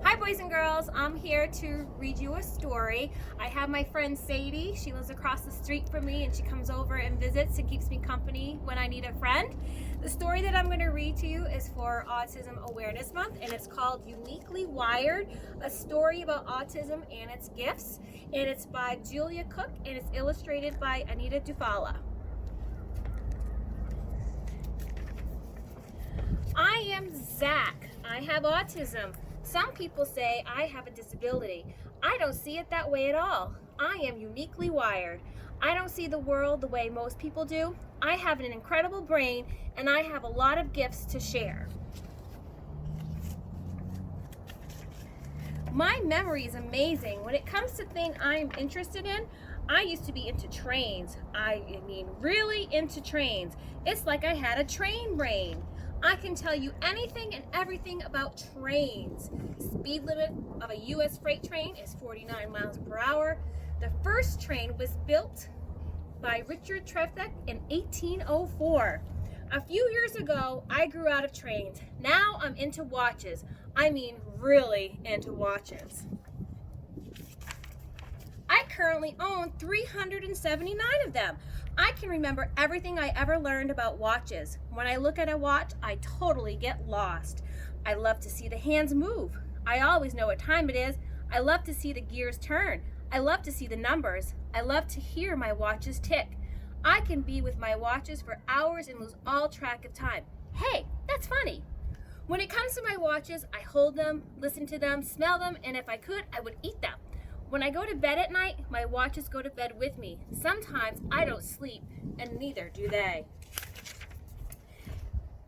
Hi boys and girls, I'm here to read you a story. I have my friend Sadie. She lives across the street from me and she comes over and visits and keeps me company when I need a friend. The story that I'm going to read to you is for Autism Awareness Month and it's called Uniquely Wired, a story about autism and its gifts. And it's by Julia Cook and it's illustrated by Anita DuFalla. I am Zach. I have autism. Some people say I have a disability. I don't see it that way at all. I am uniquely wired. I don't see the world the way most people do. I have an incredible brain and I have a lot of gifts to share. My memory is amazing. When it comes to things I'm interested in, I used to be into trains. I mean, really into trains. It's like I had a train brain. I can tell you anything and everything about trains. Speed limit of a U.S. freight train is 49 miles per hour. The first train was built by Richard Trevithick in 1804. A few years ago, I grew out of trains. Now I'm into watches. I mean, really into watches. I currently own 379 of them. I can remember everything I ever learned about watches. When I look at a watch, I totally get lost. I love to see the hands move. I always know what time it is. I love to see the gears turn. I love to see the numbers. I love to hear my watches tick. I can be with my watches for hours and lose all track of time. Hey, that's funny. When it comes to my watches, I hold them, listen to them, smell them, and if I could, I would eat them. When I go to bed at night, my watches go to bed with me. Sometimes I don't sleep, and neither do they.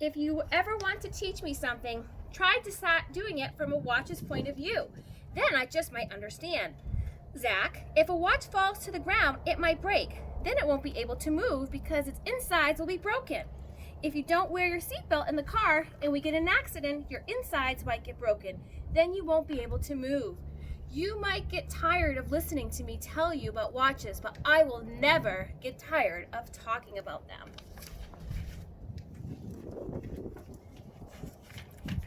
If you ever want to teach me something, try to start doing it from a watch's point of view. Then I just might understand. Zach, if a watch falls to the ground, it might break. Then it won't be able to move because its insides will be broken. If you don't wear your seatbelt in the car and we get in an accident, your insides might get broken. Then you won't be able to move. You might get tired of listening to me tell you about watches, but I will never get tired of talking about them.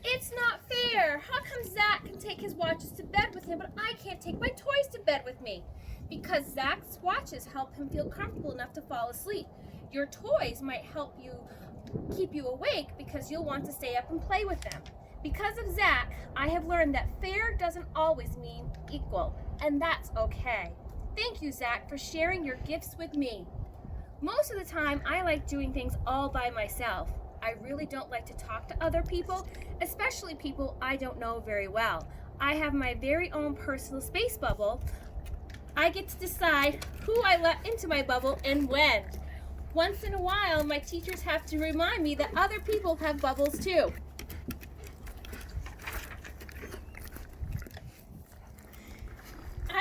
It's not fair. How come Zach can take his watches to bed with him, but I can't take my toys to bed with me? Because Zach's watches help him feel comfortable enough to fall asleep. Your toys might help you keep you awake because you'll want to stay up and play with them. Because of Zach, I have learned that fair doesn't always mean equal, and that's okay. Thank you, Zach, for sharing your gifts with me. Most of the time, I like doing things all by myself. I really don't like to talk to other people, especially people I don't know very well. I have my very own personal space bubble. I get to decide who I let into my bubble and when. Once in a while, my teachers have to remind me that other people have bubbles too.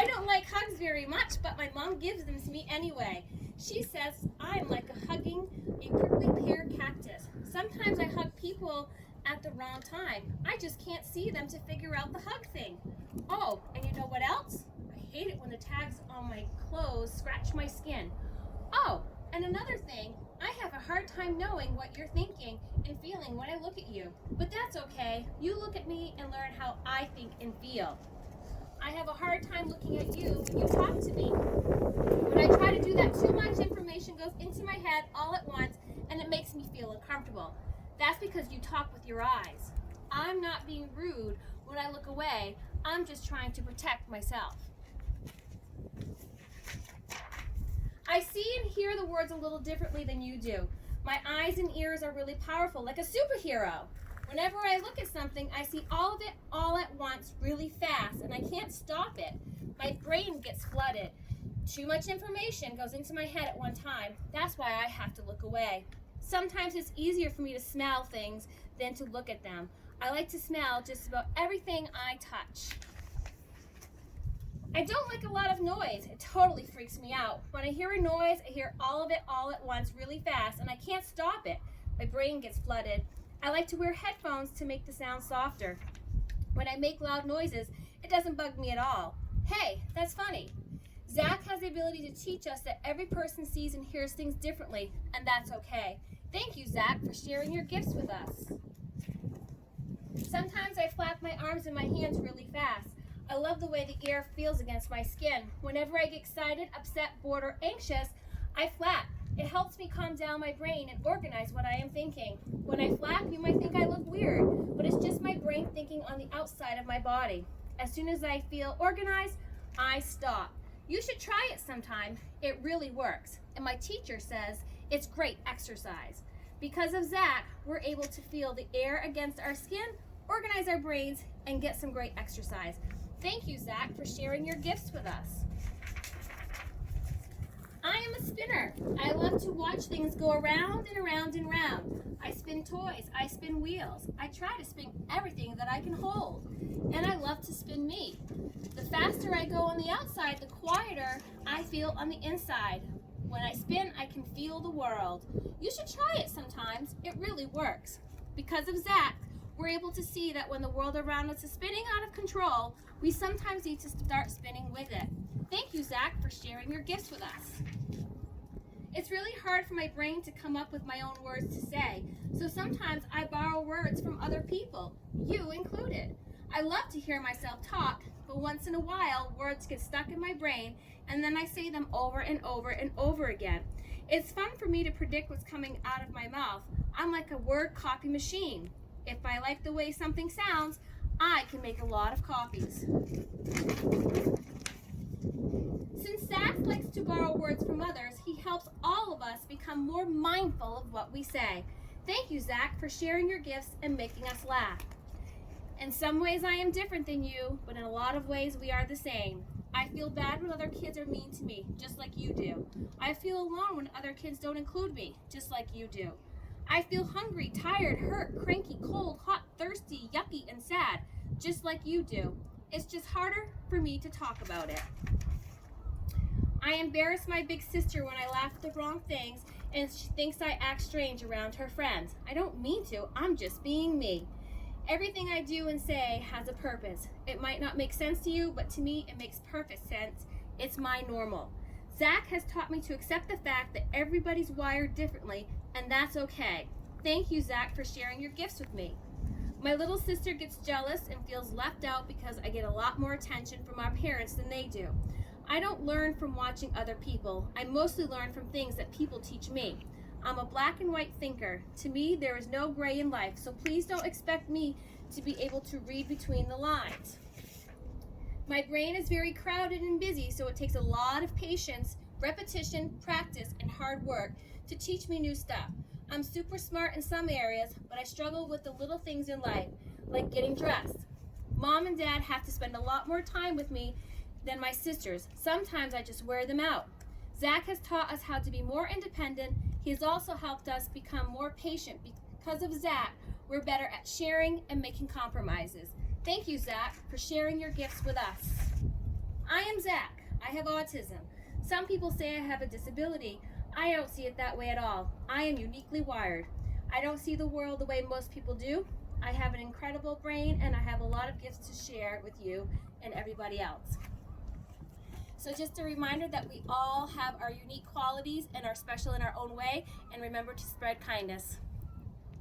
I don't like hugs very much, but my mom gives them to me anyway. She says I'm like hugging a prickly pear cactus. Sometimes I hug people at the wrong time. I just can't see them to figure out the hug thing. Oh, and you know what else? I hate it when the tags on my clothes scratch my skin. Oh, and another thing, I have a hard time knowing what you're thinking and feeling when I look at you. But that's okay. You look at me and learn how I think and feel. I have a hard time looking at you when you talk to me. When I try to do that, too much information goes into my head all at once and it makes me feel uncomfortable. That's because you talk with your eyes. I'm not being rude when I look away. I'm just trying to protect myself. I see and hear the words a little differently than you do. My eyes and ears are really powerful, like a superhero. Whenever I look at something, I see all of it all at once really fast, and I can't stop it. My brain gets flooded. Too much information goes into my head at one time. That's why I have to look away. Sometimes it's easier for me to smell things than to look at them. I like to smell just about everything I touch. I don't like a lot of noise. It totally freaks me out. When I hear a noise, I hear all of it all at once really fast, and I can't stop it. My brain gets flooded. I like to wear headphones to make the sound softer. When I make loud noises, it doesn't bug me at all. Hey, that's funny. Zach has the ability to teach us that every person sees and hears things differently, and that's okay. Thank you, Zach, for sharing your gifts with us. Sometimes I flap my arms and my hands really fast. I love the way the air feels against my skin. Whenever I get excited, upset, bored, or anxious, I flap. It helps me calm down my brain and organize what I am thinking. When I flap, you might think I look weird, but it's just my brain thinking on the outside of my body. As soon as I feel organized, I stop. You should try it sometime. It really works. And my teacher says it's great exercise. Because of Zach, we're able to feel the air against our skin, organize our brains, and get some great exercise. Thank you, Zach, for sharing your gifts with us. I am a spinner. I love to watch things go around and around and round. I spin toys. I spin wheels. I try to spin everything that I can hold. And I love to spin me. The faster I go on the outside, the quieter I feel on the inside. When I spin, I can feel the world. You should try it sometimes. It really works. Because of Zach, we're able to see that when the world around us is spinning out of control, we sometimes need to start spinning with it. Thank you, Zach, for sharing your gifts with us. It's really hard for my brain to come up with my own words to say, so sometimes I borrow words from other people, you included. I love to hear myself talk, but once in a while, words get stuck in my brain, and then I say them over and over and over again. It's fun for me to predict what's coming out of my mouth. I'm like a word copy machine. If I like the way something sounds, I can make a lot of copies. Since Zach likes to borrow words from others, he helps all of us become more mindful of what we say. Thank you, Zach, for sharing your gifts and making us laugh. In some ways I am different than you, but in a lot of ways we are the same. I feel bad when other kids are mean to me, just like you do. I feel alone when other kids don't include me, just like you do. I feel hungry, tired, hurt, cranky, cold, hot, thirsty, yucky, and sad, just like you do. It's just harder for me to talk about it. I embarrass my big sister when I laugh at the wrong things and she thinks I act strange around her friends. I don't mean to, I'm just being me. Everything I do and say has a purpose. It might not make sense to you, but to me it makes perfect sense. It's my normal. Zach has taught me to accept the fact that everybody's wired differently, and that's okay. Thank you, Zach, for sharing your gifts with me. My little sister gets jealous and feels left out because I get a lot more attention from our parents than they do. I don't learn from watching other people. I mostly learn from things that people teach me. I'm a black and white thinker. To me, there is no gray in life, so please don't expect me to be able to read between the lines. My brain is very crowded and busy, so it takes a lot of patience, repetition, practice, and hard work to teach me new stuff. I'm super smart in some areas, but I struggle with the little things in life, like getting dressed. Mom and Dad have to spend a lot more time with me than my sisters. Sometimes I just wear them out. Zach has taught us how to be more independent. He has also helped us become more patient. Because of Zach, we're better at sharing and making compromises. Thank you, Zach, for sharing your gifts with us. I am Zach. I have autism. Some people say I have a disability. I don't see it that way at all. I am uniquely wired. I don't see the world the way most people do. I have an incredible brain and I have a lot of gifts to share with you and everybody else. So just a reminder that we all have our unique qualities and are special in our own way, and remember to spread kindness.